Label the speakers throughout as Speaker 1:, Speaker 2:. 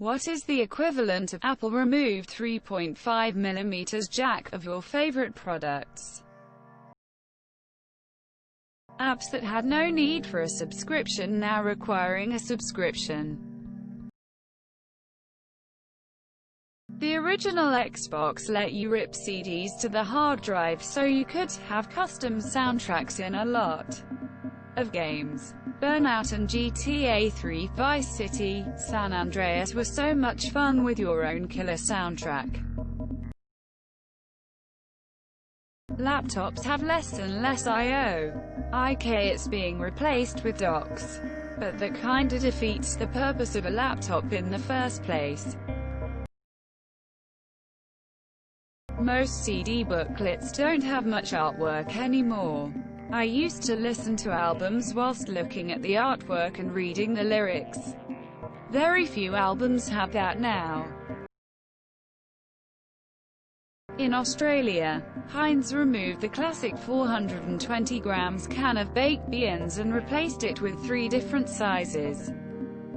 Speaker 1: What is the equivalent of Apple removed 3.5mm jack of your favorite products? Apps that had no need for a subscription now requiring a subscription. The original Xbox let you rip CDs to the hard drive so you could have custom soundtracks in a lot of games. Burnout and GTA 3, Vice City, San Andreas were so much fun with your own killer soundtrack. Laptops have less and less it's being replaced with docks. But that kinda defeats the purpose of a laptop in the first place. Most CD booklets don't have much artwork anymore. I used to listen to albums whilst looking at the artwork and reading the lyrics. Very few albums have that now. In Australia, Heinz removed the classic 420 grams can of baked beans and replaced it with 3 different sizes,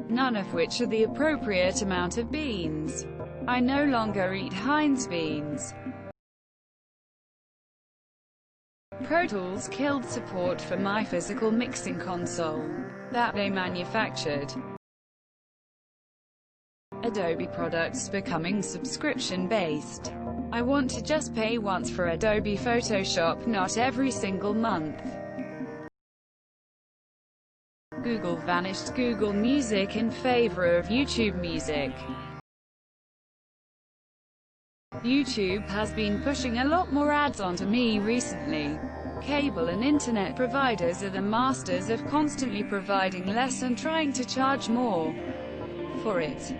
Speaker 1: none of which are the appropriate amount of beans. I no longer eat Heinz beans. Pro Tools killed support for my physical mixing console that they manufactured. Adobe products becoming subscription-based. I want to just pay once for Adobe Photoshop, not every single month. Google vanished Google Music in favor of YouTube Music. YouTube has been pushing a lot more ads onto me recently. Cable and internet providers are the masters of constantly providing less and trying to charge more for it.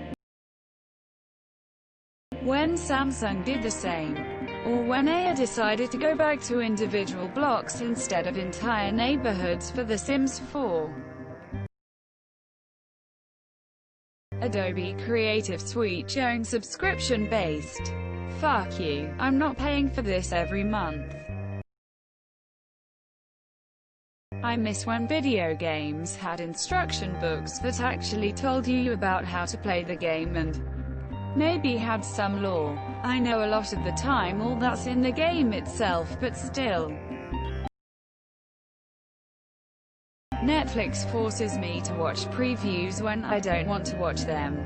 Speaker 1: When Samsung did the same, or when AIR decided to go back to individual blocks instead of entire neighborhoods for The Sims 4. Adobe Creative Suite going subscription-based. Fuck you, I'm not paying for this every month. I miss when video games had instruction books that actually told you about how to play the game and maybe had some lore. I know a lot of the time all that's in the game itself, but still. Netflix forces me to watch previews when I don't want to watch them.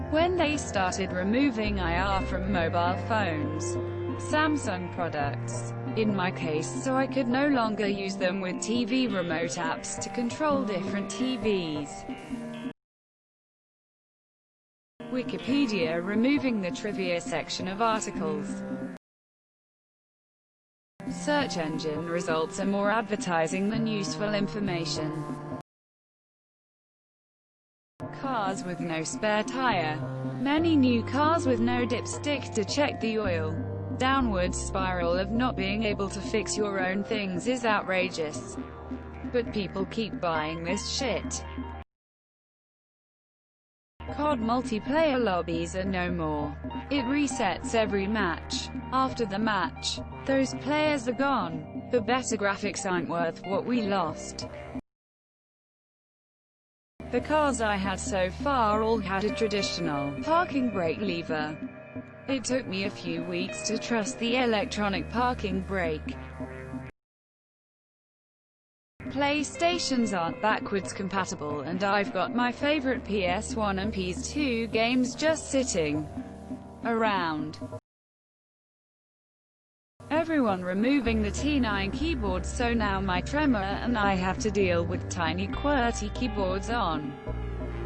Speaker 1: When they started removing IR from mobile phones, Samsung products, in my case, so I could no longer use them with TV remote apps to control different TVs. Wikipedia removing the trivia section of articles. Search engine results are more advertising than useful information. Cars with no spare tire. Many new cars with no dipstick to check the oil. Downward spiral of not being able to fix your own things is outrageous. But people keep buying this shit. COD multiplayer lobbies are no more. It resets every match. After the match, those players are gone. The better graphics aren't worth what we lost. The cars I had so far all had a traditional parking brake lever. It took me a few weeks to trust the electronic parking brake. PlayStations aren't backwards compatible and I've got my favorite PS1 and PS2 games just sitting around. Everyone removing the T9 keyboard, so now my Tremor and I have to deal with tiny QWERTY keyboards on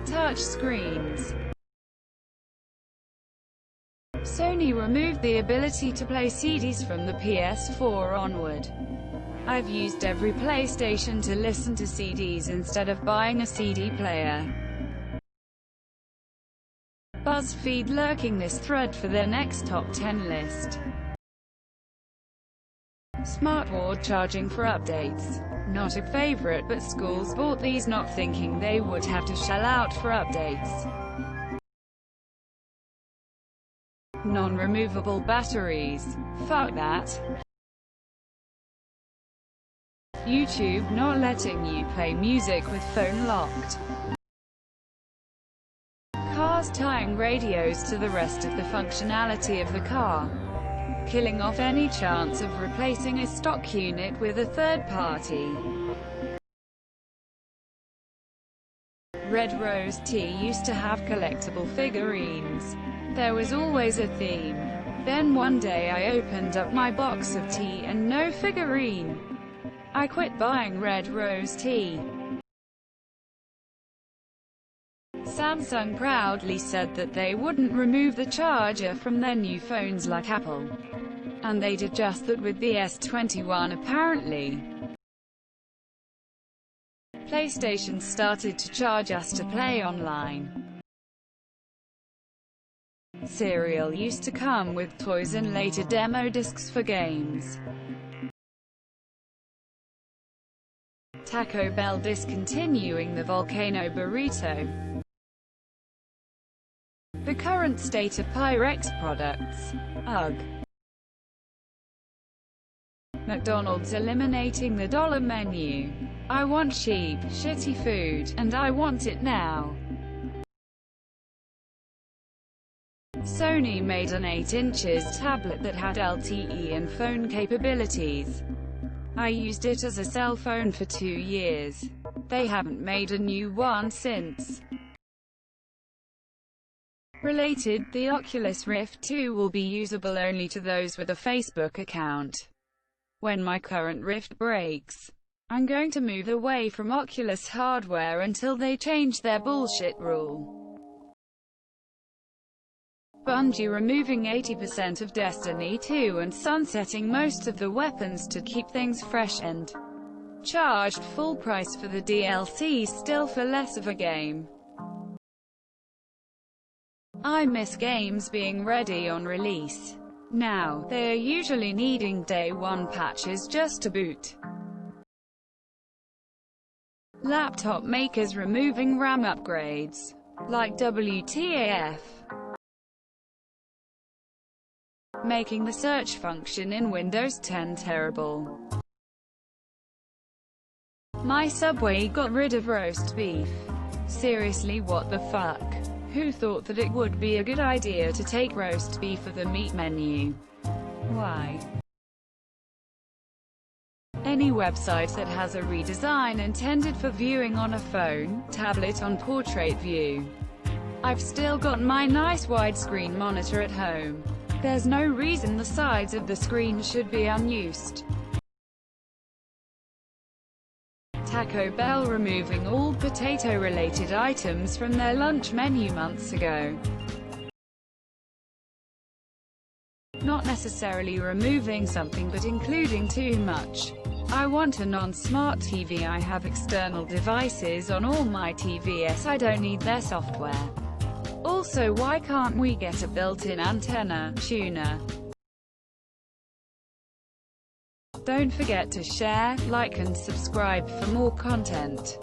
Speaker 1: touch screens. Sony removed the ability to play CDs from the PS4 onward. I've used every PlayStation to listen to CDs instead of buying a CD player. BuzzFeed lurking this thread for their next top 10 list. Smartboard charging for updates. Not a favorite, but schools bought these not thinking they would have to shell out for updates. Non-removable batteries. Fuck that. YouTube not letting you play music with phone locked. Cars tying radios to the rest of the functionality of the car, killing off any chance of replacing a stock unit with a third party. Red Rose Tea used to have collectible figurines. There was always a theme. Then one day I opened up my box of tea and no figurine. I quit buying Red Rose Tea. Samsung proudly said that they wouldn't remove the charger from their new phones like Apple. And they did just that with the S21 apparently. PlayStation started to charge us to play online. Cereal used to come with toys and later demo discs for games. Taco Bell discontinuing the Volcano Burrito. The current state of Pyrex products. Ugh. McDonald's eliminating the dollar menu. I want cheap, shitty food, and I want it now. Sony made an 8" tablet that had LTE and phone capabilities. I used it as a cell phone for 2 years. They haven't made a new one since. Related, the Oculus Rift 2 will be usable only to those with a Facebook account. When my current Rift breaks, I'm going to move away from Oculus hardware until they change their bullshit rule. Bungie removing 80% of Destiny 2 and sunsetting most of the weapons to keep things fresh and charged full price for the DLC still for less of a game. I miss games being ready on release. Now, they are usually needing day one patches just to boot. Laptop makers removing RAM upgrades. Like WTAF. Making the search function in Windows 10 terrible. My Subway got rid of roast beef. Seriously, what the fuck? Who thought that it would be a good idea to take roast beef of the meat menu? Why? Any website that has a redesign intended for viewing on a phone, tablet on portrait view. I've still got my nice widescreen monitor at home. There's no reason the sides of the screen should be unused. Taco Bell removing all potato-related items from their lunch menu months ago. Not necessarily removing something but including too much. I want a non-smart TV. I have external devices on all my TVs. I don't need their software. Also, why can't we get a built-in antenna, tuner? Don't forget to share, like and subscribe for more content.